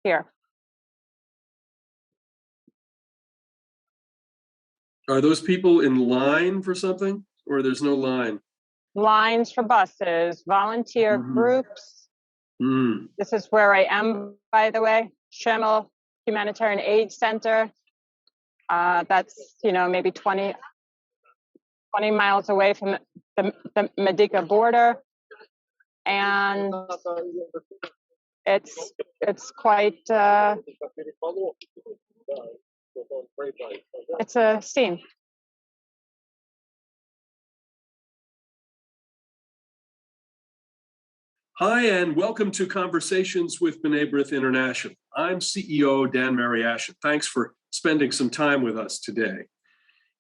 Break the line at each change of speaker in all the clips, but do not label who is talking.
here.
Are those people in line for something, or there's no line?
Lines for buses, volunteer groups. This is where I am, by the way, Schemmel Humanitarian Aid Center. That's, maybe 20 miles away from the Medica border. And it's quite, it's a scene.
Hi, and welcome to Conversations with B'nai Brith International. I'm CEO Dan Mariaschin. Thanks for spending some time with us today.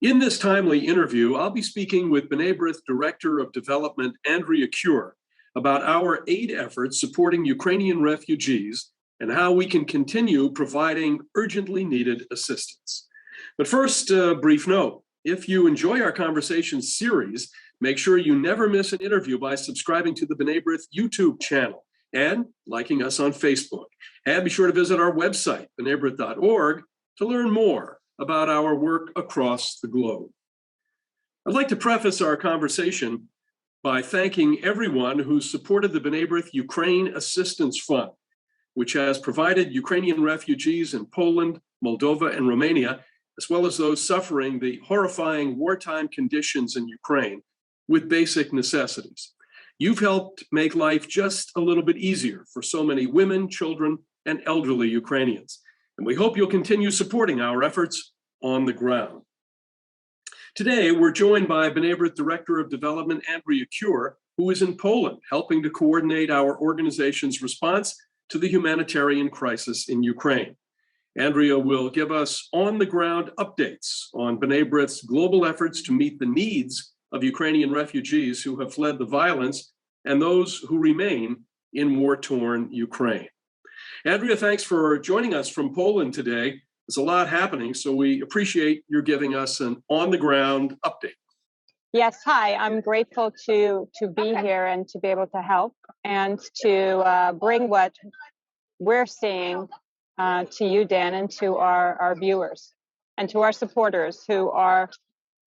In this timely interview, I'll be speaking with B'nai Brith Director of Development, Andrea about our aid efforts supporting Ukrainian refugees and how we can continue providing urgently needed assistance. But first, a brief note. If you enjoy our Conversations series, make sure you never miss an interview by subscribing to the B'nai Brith YouTube channel and liking us on Facebook. And be sure to visit our website, bnaibrith.org, to learn more about our work across the globe. I'd like to preface our conversation by thanking everyone who supported the B'nai Brith Ukraine Assistance Fund, which has provided Ukrainian refugees in Poland, Moldova, and Romania, as well as those suffering the horrifying wartime conditions in Ukraine, with basic necessities. You've helped make life just a little bit easier for so many women, children, and elderly Ukrainians. And we hope you'll continue supporting our efforts on the ground. Today, we're joined by B'nai Brith Director of Development, Andrea, who is in Poland, helping to coordinate our organization's response to the humanitarian crisis in Ukraine. Andrea will give us on-the-ground updates on B'nai Brith's global efforts to meet the needs of Ukrainian refugees who have fled the violence and those who remain in war-torn Ukraine. Andrea, thanks for joining us from Poland today. There's a lot happening, so we appreciate your giving us an on-the-ground update.
Yes, hi. I'm grateful to be here and to be able to help and to bring what we're seeing to you, Dan, and to our viewers and to our supporters who are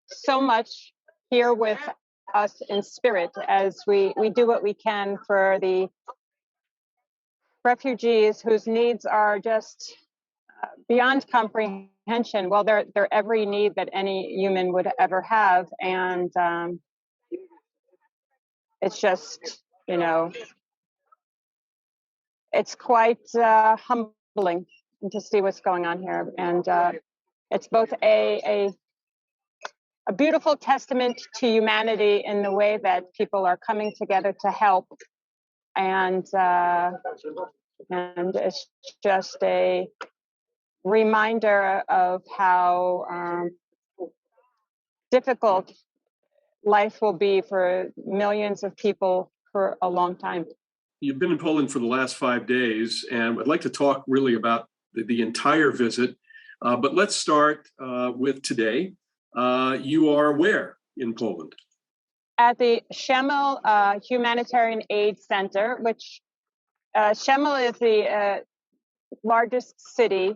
so much here with us in spirit as we do what we can for the refugees whose needs are just beyond comprehension. Well, they're every need that any human would ever have, and it's just, it's quite humbling to see what's going on here, and it's both a beautiful testament to humanity in the way that people are coming together to help, and it's just a reminder of how difficult life will be for millions of people for a long time.
You've been in Poland for the last 5 days, and I'd like to talk really about the entire visit, but let's start with today. You are where in Poland?
At the Schemmel Humanitarian Aid Center, which Schemmel is the largest city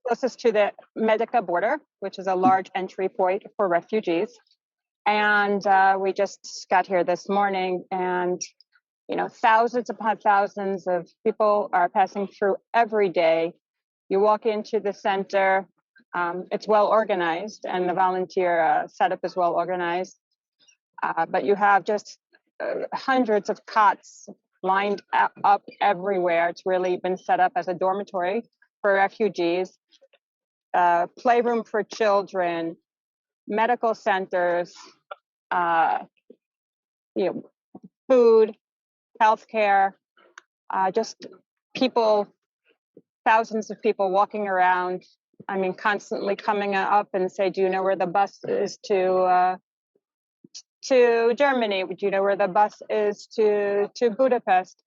closest to the Medica border, which is a large entry point for refugees. And we just got here this morning, and thousands upon thousands of people are passing through every day. You walk into the center. It's well organized, and the volunteer setup is well organized. But you have just hundreds of cots lined up everywhere. It's really been set up as a dormitory for refugees, playroom for children, medical centers, food, healthcare, just people, thousands of people walking around. I mean, constantly coming up and say, "Do you know where the bus is to Germany? Do you know where the bus is to Budapest?"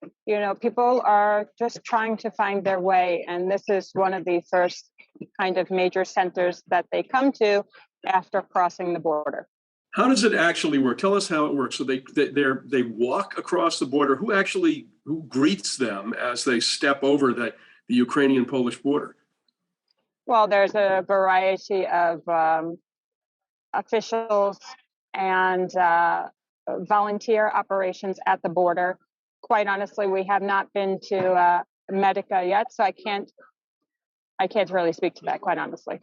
People are just trying to find their way, and this is one of the first kind of major centers that they come to after crossing the border. How
does it actually work? Tell us how it works. So they walk across the border. Who who greets them as they step over the Ukrainian-Polish border?
Well, there's a variety of officials and volunteer operations at the border. Quite honestly, we have not been to Medica yet, so I can't really speak to that, quite honestly.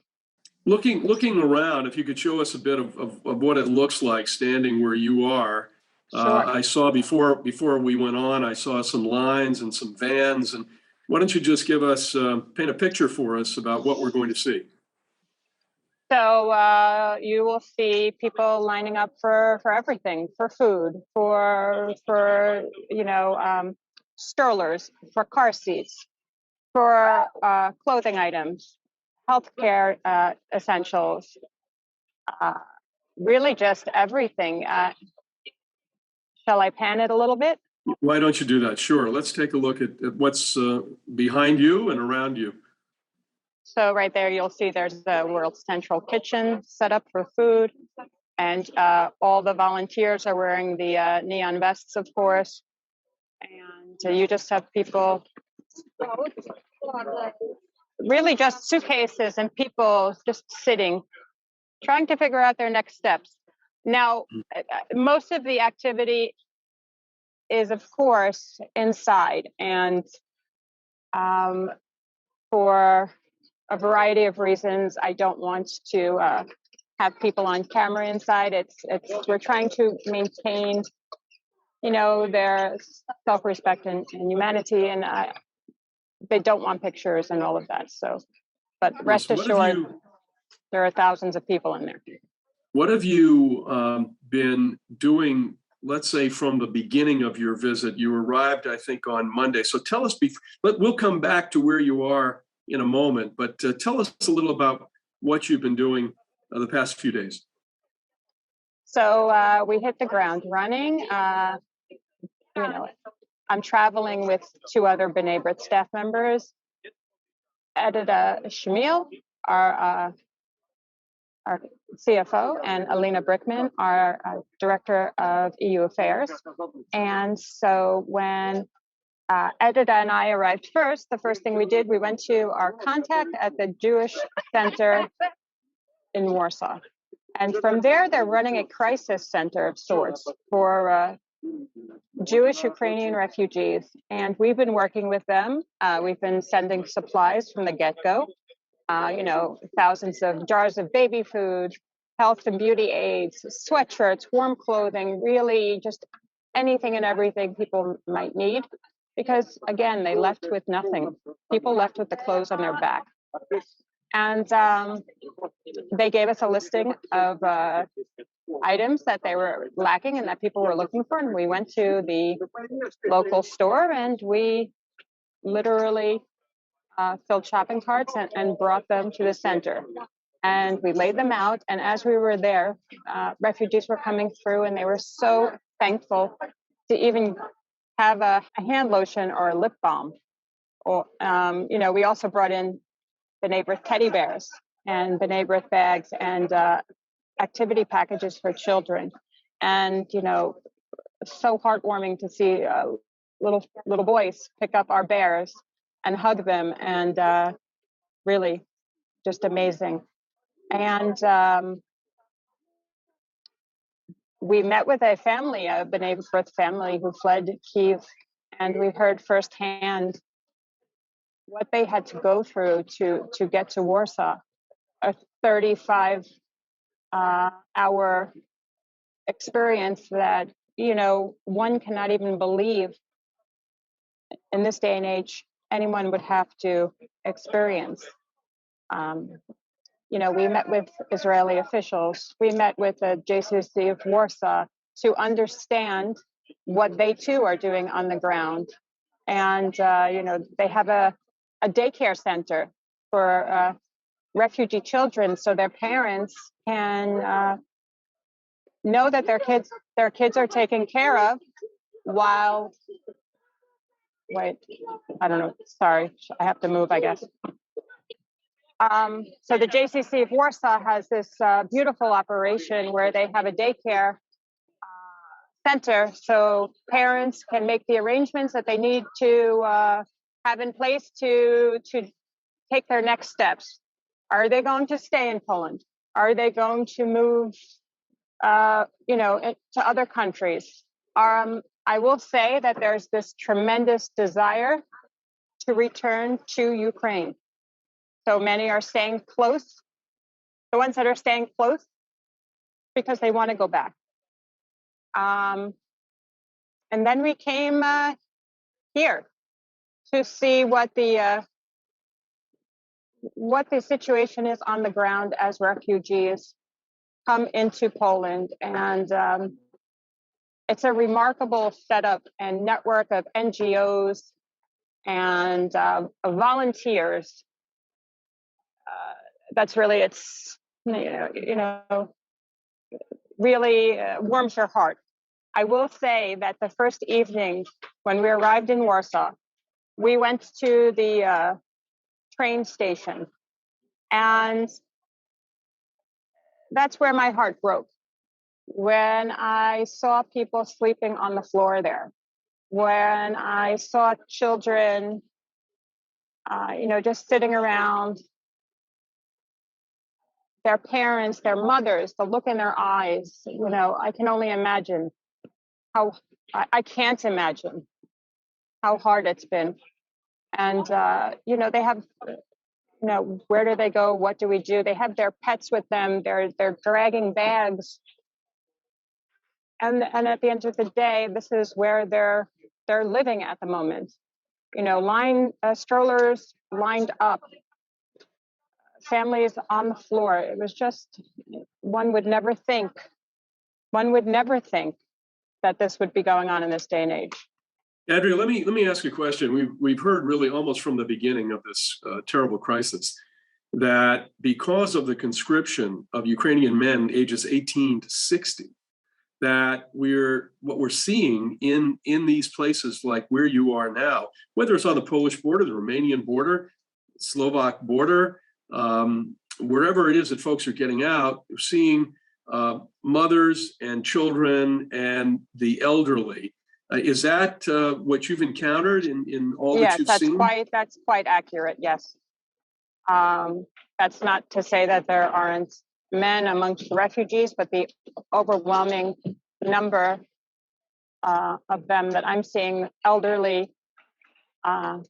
Looking around, if you could show us a bit of what it looks like standing where you are.
Sure.
I saw before we went on, I saw some lines and some vans. And why don't you just give us, paint a picture for us about what we're going to see?
So you will see people lining up for everything, for food, for strollers, for car seats, for clothing items, healthcare essentials, really just everything. Shall I pan it a little bit?
Why don't you do that? Sure. Let's take a look at what's behind you and around you.
So right there, you'll see there's the world's central kitchen set up for food. And all the volunteers are wearing the neon vests, of course. And you just have people, really just suitcases and people just sitting, trying to figure out their next steps. Now, most of the activity is, of course, inside. And for a variety of reasons, I don't want to have people on camera inside. We're trying to maintain, their self-respect and humanity, and they don't want pictures and all of that. So, but rest assured, there are thousands of people in there.
What have you been doing, let's say, from the beginning of your visit? You arrived, I think, on Monday. So tell us, we'll come back to where you are in a moment, but tell us a little about what you've been doing the past few days.
So we hit the ground running. I'm traveling with two other B'nai Brith staff members, Andrea Shamil, our CFO, and Alina Brickman, our Director of EU Affairs. And so when Andrea and I arrived first, the first thing we did, we went to our contact at the Jewish Center in Warsaw. And from there, they're running a crisis center of sorts for Jewish Ukrainian refugees. And we've been working with them. We've been sending supplies from the get-go. Thousands of jars of baby food, health and beauty aids, sweatshirts, warm clothing, really just anything and everything people might need. Because again, they left with nothing. People left with the clothes on their back. And they gave us a listing of items that they were lacking and that people were looking for. And we went to the local store and we literally filled shopping carts and brought them to the center. And we laid them out. And as we were there, refugees were coming through and they were so thankful to even have a hand lotion or a lip balm. Or, we also brought in B'nai Brith teddy bears and B'nai Brith bags and activity packages for children. And, so heartwarming to see little boys pick up our bears and hug them, and really just amazing. And we met with a family, a B'nai Brith family who fled Kyiv, and we heard firsthand what they had to go through to get to Warsaw, a 35-hour experience that, one cannot even believe in this day and age anyone would have to experience. We met with Israeli officials. We met with the JCC of Warsaw to understand what they too are doing on the ground. And, they have a daycare center for refugee children so their parents can know that their kids are taken care of while, wait, I don't know, sorry, I have to move, I guess. So the JCC of Warsaw has this beautiful operation where they have a daycare center so parents can make the arrangements that they need to have in place to take their next steps. Are they going to stay in Poland? Are they going to move, to other countries? I will say that there's this tremendous desire to return to Ukraine. So many are staying close. The ones that are staying close because they want to go back. And then we came here to see what the situation is on the ground as refugees come into Poland. And it's a remarkable setup and network of NGOs and volunteers. That's really, it's, really warms your heart. I will say that the first evening when we arrived in Warsaw, we went to the train station, and that's where my heart broke. When I saw people sleeping on the floor there, when I saw children, just sitting around, their parents, their mothers, the look in their eyes, I can only imagine I can't imagine how hard it's been. And, they have, where do they go? What do we do? They have their pets with them. They're dragging bags. And at the end of the day, this is where they're living at the moment. Strollers lined up, families on the floor. It was just, one would never think that this would be going on in this day and age.
Andrea, let me ask you a question. We've heard really almost from the beginning of this terrible crisis that because of the conscription of Ukrainian men ages 18 to 60, that what we're seeing in these places like where you are now, whether it's on the Polish border, the Romanian border, Slovak border, wherever it is that folks are getting out, we're seeing mothers and children and the elderly. Is that what you've encountered in all that you've seen?
Yes, that's quite accurate. Yes, that's not to say that there aren't men amongst the refugees, but the overwhelming number of them that I'm seeing, elderly and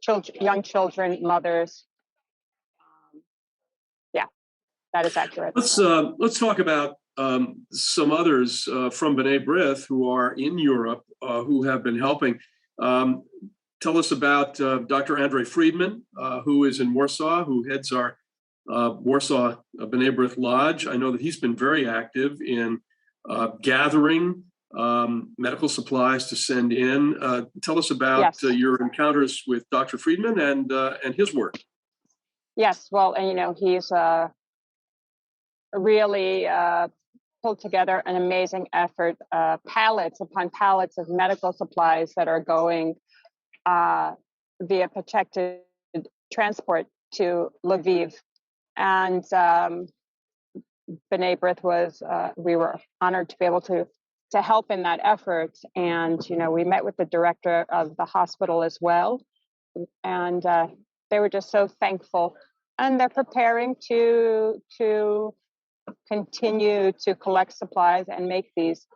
children, young children, mothers. That is accurate.
Let's talk about some others from B'nai Brith who are in Europe who have been helping. Tell us about Dr. Andrea Friedman, who is in Warsaw, who heads our Warsaw B'nai Brith Lodge. I know that he's been very active in gathering medical supplies to send in. Tell us about your encounters with Dr. Friedman and his work.
Yes, well, and he's really pulled together an amazing effort, pallets upon pallets of medical supplies that are going via protected transport to Lviv. And B'nai Brith we were honored to be able to help in that effort. And, we met with the director of the hospital as well. And they were just so thankful. And they're preparing to continue to collect supplies and make these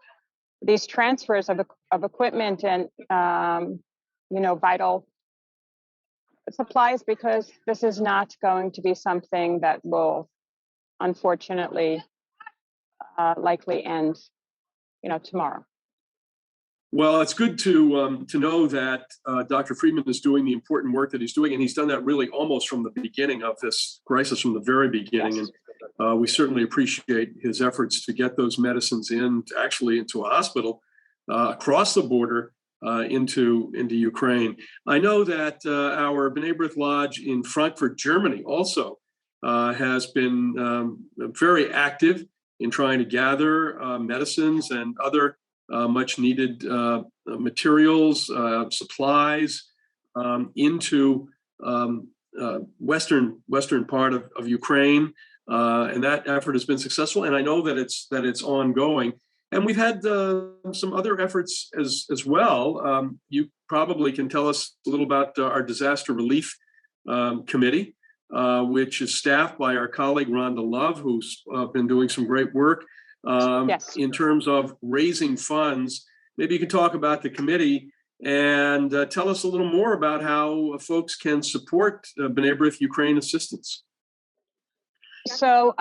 transfers of equipment and vital supplies, because this is not going to be something that will unfortunately likely end tomorrow.
Well, it's good to know that Dr. Friedman is doing the important work that he's doing, and he's done that really almost from the beginning of this crisis, from the very beginning.
Yes.
And we certainly appreciate his efforts to get those medicines into a hospital across the border into Ukraine. I know that our B'nai Brith Lodge in Frankfurt, Germany, also has been very active in trying to gather medicines and other much needed materials, supplies into western part of Ukraine, and that effort has been successful. And I know that it's ongoing. And we've had some other efforts as well. You probably can tell us a little about our disaster relief committee, which is staffed by our colleague Rhonda Love, who's been doing some great work
Yes.
in terms of raising funds. Maybe you can talk about the committee and tell us a little more about how folks can support B'nai Brith Ukraine assistance.
So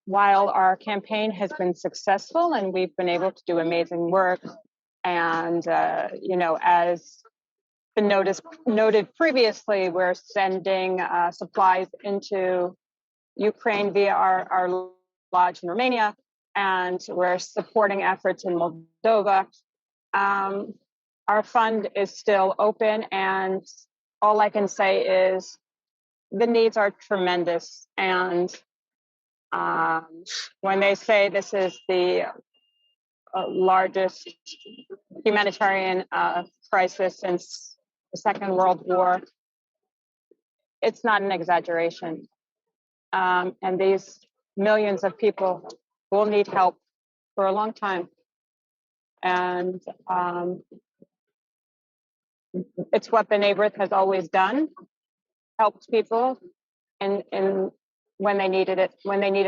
while our campaign has been successful and we've been able to do amazing work, and as been noted previously, we're sending supplies into Ukraine via our lodge in Romania, and we're supporting efforts in Moldova. Our fund is still open, and all I can say is the needs are tremendous. And when they say this is the largest humanitarian crisis since the Second World War, it's not an exaggeration. And these millions of people will need help for a long time. And it's what B'nai Brith has always done, helped people in when they needed it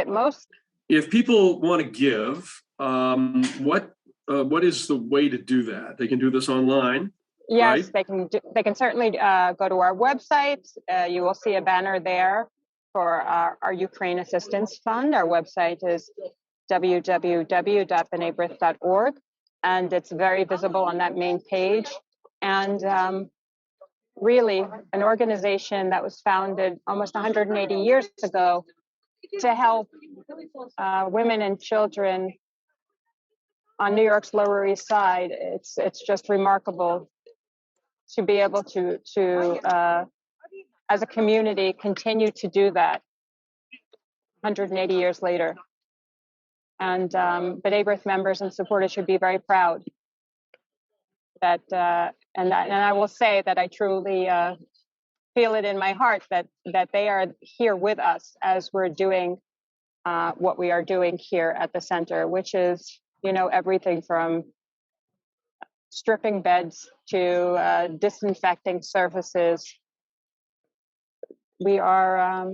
most.
If people want to give, what is the way to do that? They can do this online.
Yes,
right?
They can certainly go to our website. You will see a banner there for our Ukraine Assistance Fund. Our website is www.bnaibrith.org, and it's very visible on that main page. And really, an organization that was founded almost 180 years ago to help women and children on New York's Lower East Side. It's just remarkable to be able to as a community, continue to do that 180 years later. And B'nai Brith members and supporters should be very proud that, and I will say that I truly feel it in my heart that they are here with us as we're doing what we are doing here at the center, which is, everything from stripping beds to disinfecting surfaces. We are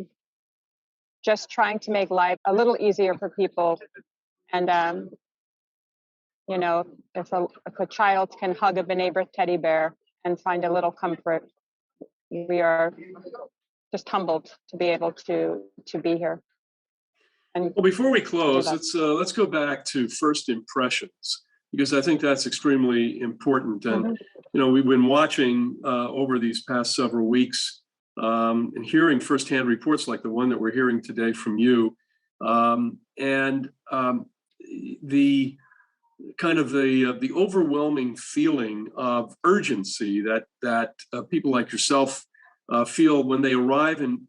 just trying to make life a little easier for people. And, if a child can hug a B'nai Brith teddy bear and find a little comfort, we are just humbled to be able to be here. And
well, before we close, let's go back to first impressions, because I think that's extremely important. And, we've been watching over these past several weeks and hearing firsthand reports like the one that we're hearing today from you. And the kind of the overwhelming feeling of urgency that people like yourself feel when they arrive in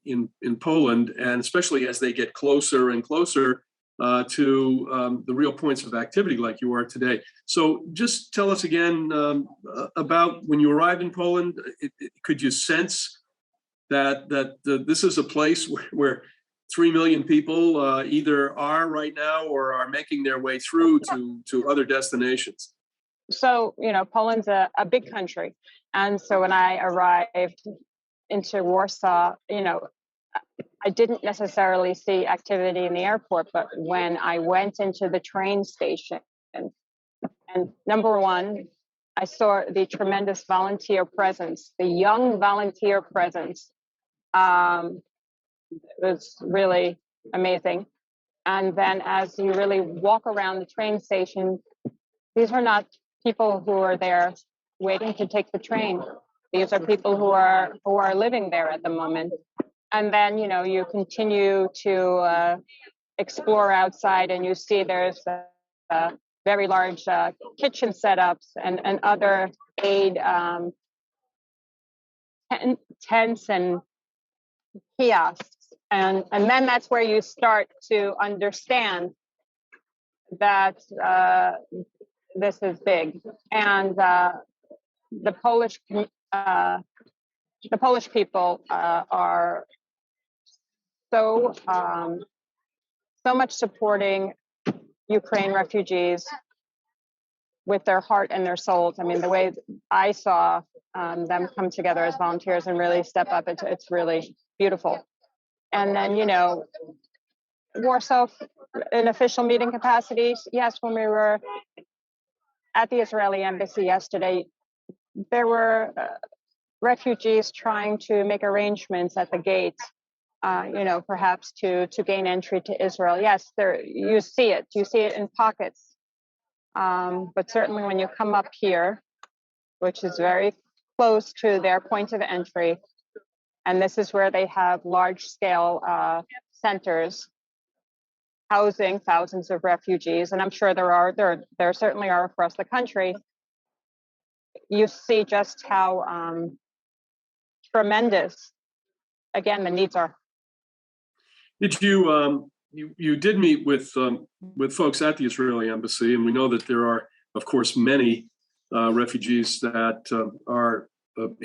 Poland, and especially as they get closer and closer to the real points of activity like you are today. So just tell us again about when you arrived in Poland. Could you sense that this is a place where 3 million people either are right now or are making their way through to other destinations?
So, Poland's a big country. And so when I arrived into Warsaw, I didn't necessarily see activity in the airport, but when I went into the train station, and number one, I saw the tremendous volunteer presence, the young volunteer presence. It was really amazing. And then as you really walk around the train station, these are not people who are there waiting to take the train. These are people who are living there at the moment. And then, you continue to explore outside, and you see there's very large kitchen setups and other aid tents and kiosks. And then that's where you start to understand that this is big. And the Polish people are so much supporting Ukraine refugees with their heart and their souls. I mean, the way I saw them come together as volunteers and really step up, it's really beautiful. And then, Warsaw in official meeting capacities. Yes, when we were at the Israeli embassy yesterday, there were refugees trying to make arrangements at the gate, perhaps to gain entry to Israel. Yes, you see it in pockets. But certainly when you come up here, which is very close to their point of entry, and this is where they have large-scale centers housing thousands of refugees, and I'm sure there certainly are across the country. You see just how tremendous, again, the needs are.
Did you did meet with folks at the Israeli embassy, and we know that there are, of course, many refugees that are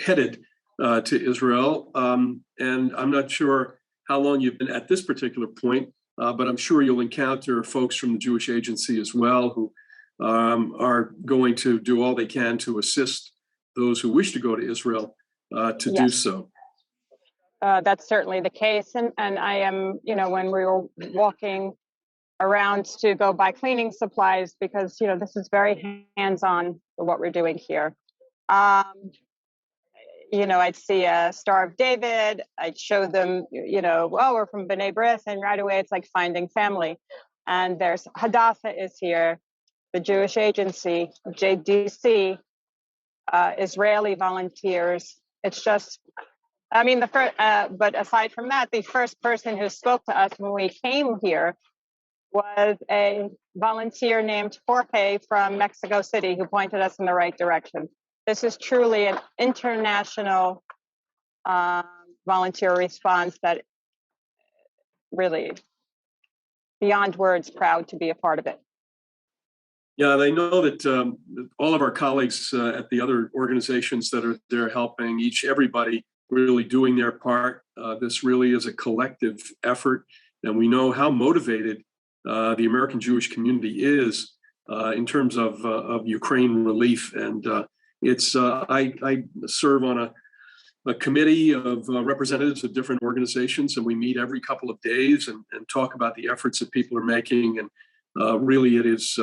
headed to Israel, and I'm not sure how long you've been at this particular point, but I'm sure you'll encounter folks from the Jewish Agency as well who are going to do all they can to assist those who wish to go to Israel to do so.
That's certainly the case. And I am, when we were walking around to go buy cleaning supplies, because, this is very hands-on for what we're doing here. I'd see a Star of David. I'd show them, we're from B'nai Brith, and right away it's like finding family. And there's Hadassah is here, the Jewish Agency, JDC, Israeli volunteers. It's just, but aside from that, the first person who spoke to us when we came here was a volunteer named Jorge from Mexico City who pointed us in the right direction. This is truly an international volunteer response that really, beyond words, proud to be a part of it.
Yeah, they know that all of our colleagues at the other organizations that are there helping, everybody really doing their part. This really is a collective effort, and we know how motivated the American Jewish community is in terms of Ukraine relief. And I serve on a committee of representatives of different organizations, and we meet every couple of days and talk about the efforts that people are making. And really, it is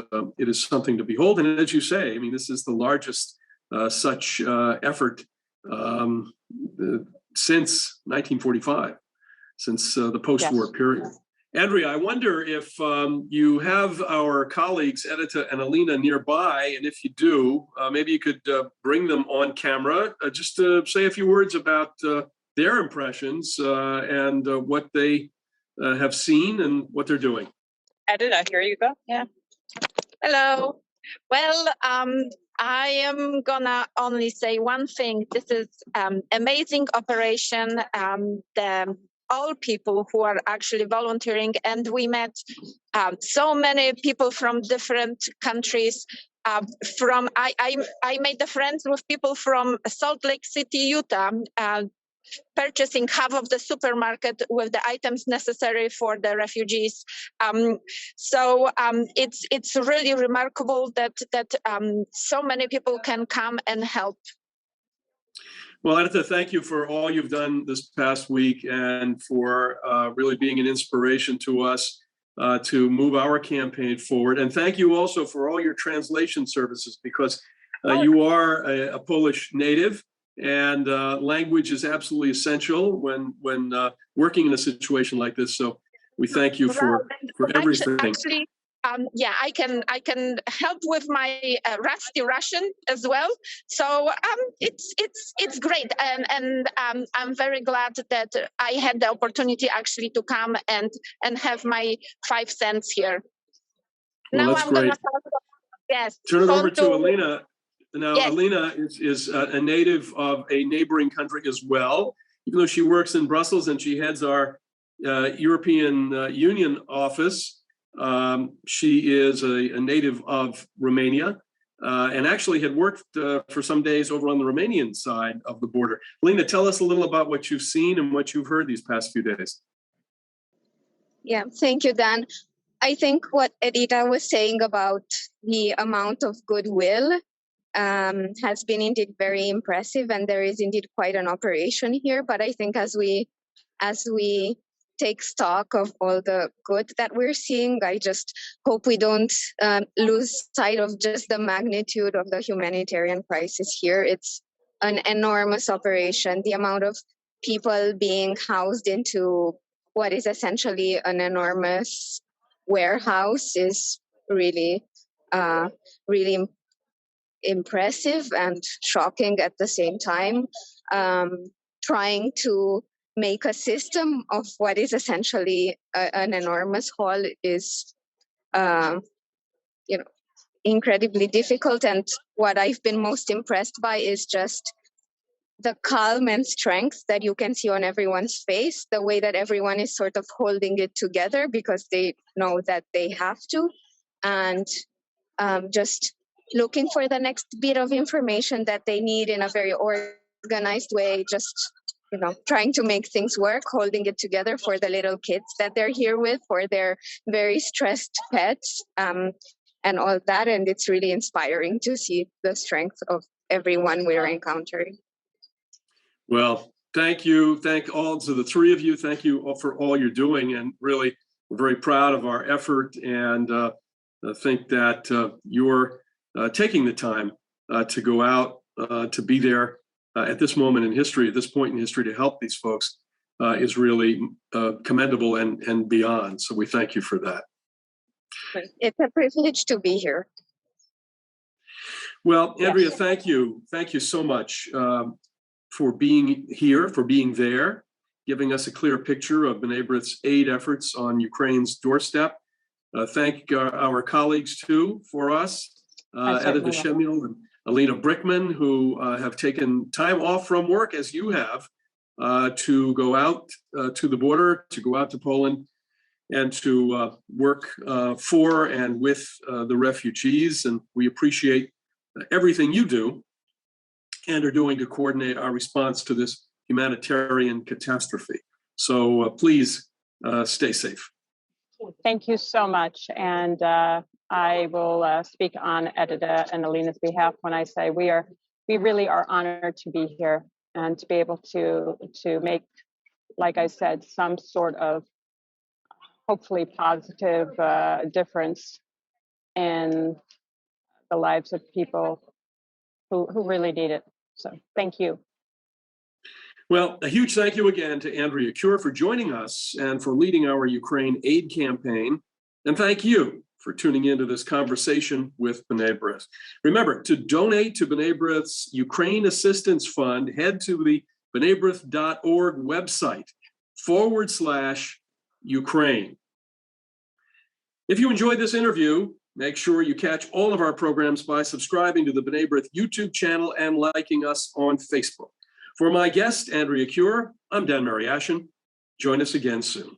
something to behold. And as you say, this is the largest such effort since 1945, since the post-war period. Andrea, I wonder if you have our colleagues Edita and Alina nearby, and if you do, maybe you could bring them on camera just to say a few words about their impressions and what they have seen and what they're doing.
Edita, here you go. Yeah. Hello. Well, I am gonna only say one thing. This is amazing operation. All people who are actually volunteering, and we met so many people from different countries. I made friends with people from Salt Lake City, Utah, purchasing half of the supermarket with the items necessary for the refugees. So it's really remarkable that so many people can come and help.
Well, Edita, thank you for all you've done this past week and for really being an inspiration to us to move our campaign forward. And thank you also for all your translation services, because you are a Polish native, and language is absolutely essential when working in a situation like this. So we thank you for everything.
Actually, I can help with my rusty Russian as well. So it's great, and I'm very glad that I had the opportunity actually to come and have my 5 cents here.
Well,
now
that's
I'm
great. Turn it over to Alina. Now, yes. Alina is a native of a neighboring country as well, even though she works in Brussels and she heads our European Union office. She is a native of Romania and actually had worked for some days over on the Romanian side of the border. Alina, tell us a little about what you've seen and what you've heard these past few days.
Yeah, thank you, Dan. I think what Edita was saying about the amount of goodwill has been indeed very impressive, and there is indeed quite an operation here. But I think as we take stock of all the good that we're seeing, I just hope we don't lose sight of just the magnitude of the humanitarian crisis here. It's an enormous operation. The amount of people being housed into what is essentially an enormous warehouse is really, really impressive and shocking at the same time. Trying to make a system of what is essentially an enormous hall is, incredibly difficult. And what I've been most impressed by is just the calm and strength that you can see on everyone's face, the way that everyone is sort of holding it together because they know that they have to, and just looking for the next bit of information that they need in a very organized way, just trying to make things work, holding it together for the little kids that they're here with, for their very stressed pets, and all that. And it's really inspiring to see the strength of everyone we're encountering.
Well, thank you. Thank all to the three of you. Thank you all for all you're doing. And really, we're very proud of our effort, and I think that you're taking the time to go out, to be there at this moment in history, at this point in history, to help these folks is really commendable and beyond. So we thank you for that.
It's a privilege to be here.
Well, Andrea,
Yes.
thank you. Thank you so much for being here, for being there, giving us a clear picture of B'nai Brith's aid efforts on Ukraine's doorstep. Thank our colleagues too for us, Edita Shemiel and Alina Brickman, who have taken time off from work, as you have, to go out to the border, to go out to Poland, and to work for and with the refugees. And we appreciate everything you do and are doing to coordinate our response to this humanitarian catastrophe. So please stay safe.
Thank you so much. And I will speak on Edita and Alina's behalf when I say we really are honored to be here and to be able to make, like I said, some sort of hopefully positive difference in the lives of people who really need it. So thank you.
Well, a huge thank you again to Andrea Cure for joining us and for leading our Ukraine aid campaign. And thank you for tuning into this conversation with B'nai Brith. Remember, to donate to B'nai Brith's Ukraine Assistance Fund, head to the bnaibrith.org website /Ukraine. If you enjoyed this interview, make sure you catch all of our programs by subscribing to the B'nai Brith YouTube channel and liking us on Facebook. For my guest, Andrea Cure, I'm Dan Mariaschin. Join us again soon.